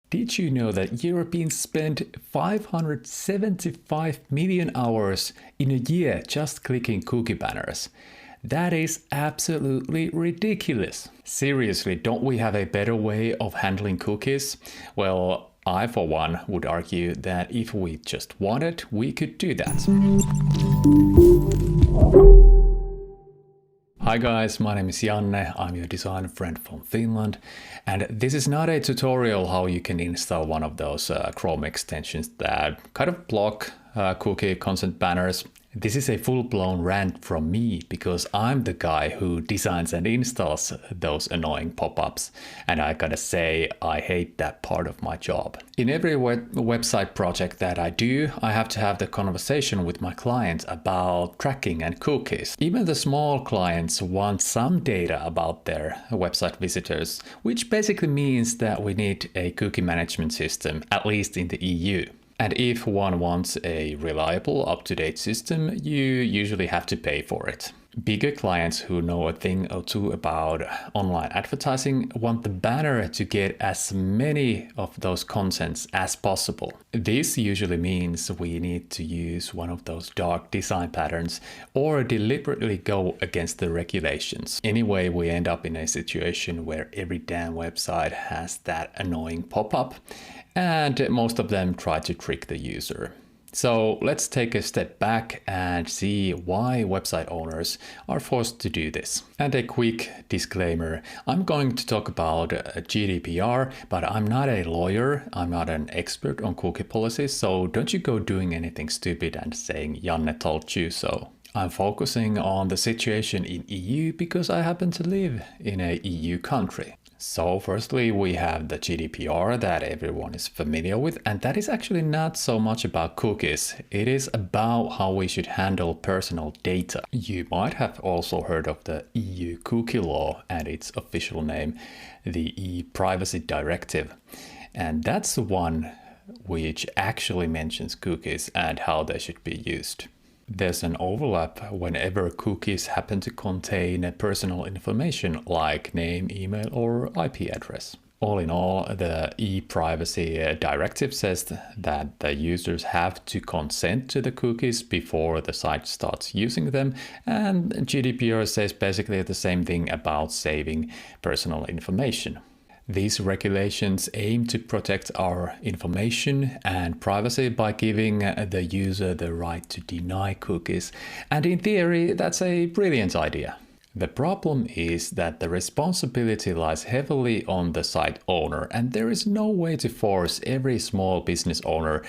Did you know that Europeans spend 575 million hours in a year just clicking cookie banners? That is absolutely ridiculous. Seriously, don't we have a better way of handling cookies? Well, I for one would argue that if we just wanted, we could do that. Hi guys, my name is Janne, I'm your design friend from Finland, and this is not a tutorial how you can install one of those Chrome extensions that kind of block cookie consent banners. This is a full-blown rant from me because I'm the guy who designs and installs those annoying pop-ups, and I gotta say I hate that part of my job. In every website project that I do, I have to have the conversation with my clients about tracking and cookies. Even the small clients want some data about their website visitors, which basically means that we need a cookie management system, at least in the EU. And if one wants a reliable, up-to-date system, you usually have to pay for it. Bigger clients who know a thing or two about online advertising want the banner to get as many of those contents as possible. This usually means we need to use one of those dark design patterns or deliberately go against the regulations. Anyway, we end up in a situation where every damn website has that annoying pop-up, and most of them try to trick the user. So let's take a step back and see why website owners are forced to do this. And a quick disclaimer, I'm going to talk about GDPR, but I'm not a lawyer, I'm not an expert on cookie policies, so don't you go doing anything stupid and saying Janne told you so. I'm focusing on the situation in EU because I happen to live in a EU country. So firstly, we have the GDPR that everyone is familiar with, and that is actually not so much about cookies. It is about how we should handle personal data. You might have also heard of the EU cookie law and its official name, the e-privacy directive. And that's the one which actually mentions cookies and how they should be used. There's an overlap whenever cookies happen to contain personal information like name, email, or IP address. All in all, the e-privacy directive says that the users have to consent to the cookies before the site starts using them, and GDPR says basically the same thing about saving personal information. These regulations aim to protect our information and privacy by giving the user the right to deny cookies, and in theory that's a brilliant idea. The problem is that the responsibility lies heavily on the site owner, and there is no way to force every small business owner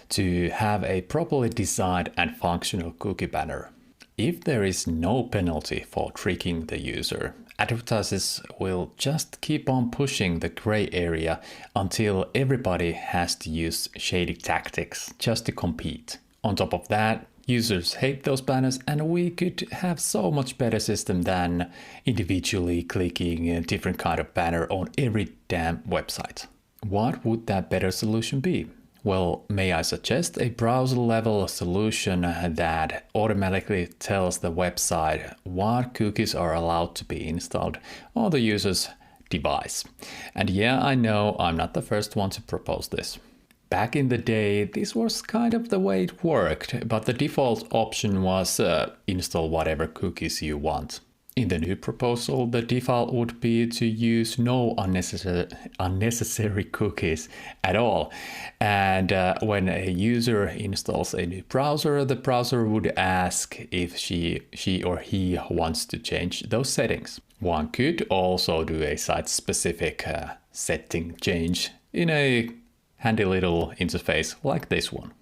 to have a properly designed and functional cookie banner. If there is no penalty for tricking the user, advertisers will just keep on pushing the gray area until everybody has to use shady tactics just to compete. On top of that, users hate those banners, and we could have so much better system than individually clicking a different kind of banner on every damn website. What would that better solution be? Well, may I suggest a browser-level solution that automatically tells the website what cookies are allowed to be installed on the user's device. And yeah, I know I'm not the first one to propose this. Back in the day, this was kind of the way it worked, but the default option was install whatever cookies you want. In the new proposal, the default would be to use no unnecessary cookies at all. And when a user installs a new browser, the browser would ask if she or he wants to change those settings. One could also do a site-specific setting change in a handy little interface like this one.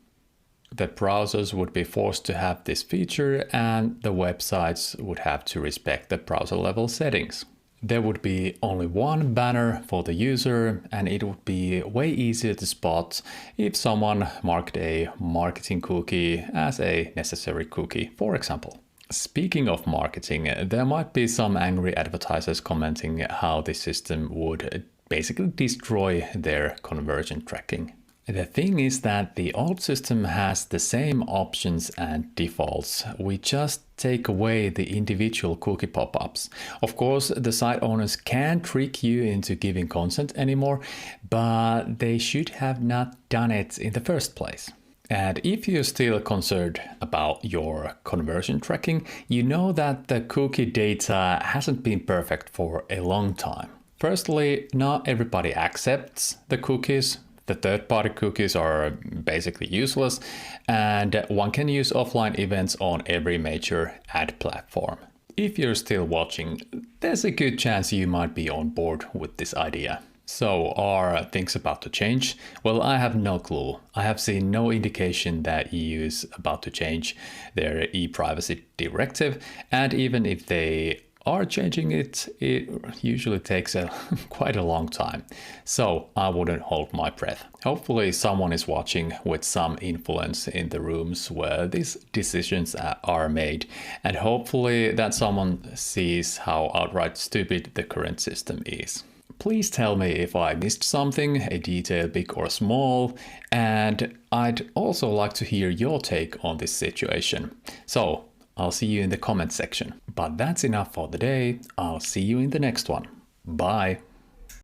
The browsers would be forced to have this feature, and the websites would have to respect the browser level settings. There would be only one banner for the user, and it would be way easier to spot if someone marked a marketing cookie as a necessary cookie, for example. Speaking of marketing, there might be some angry advertisers commenting how this system would basically destroy their conversion tracking. The thing is that the old system has the same options and defaults. We just take away the individual cookie pop-ups. Of course, the site owners can't trick you into giving consent anymore, but they should have not done it in the first place. And if you're still concerned about your conversion tracking, you know that the cookie data hasn't been perfect for a long time. Firstly, not everybody accepts the cookies. The third-party cookies are basically useless, and one can use offline events on every major ad platform. If you're still watching, there's a good chance you might be on board with this idea. So, are things about to change? Well, I have no clue. I have seen no indication that EU is about to change their e-privacy directive, and even if they are changing it, it usually takes quite a long time. So I wouldn't hold my breath. Hopefully someone is watching with some influence in the rooms where these decisions are made, and hopefully that someone sees how outright stupid the current system is. Please tell me if I missed something, a detail big or small, and I'd also like to hear your take on this situation. So I'll see you in the comment section. But that's enough for the day. I'll see you in the next one. Bye.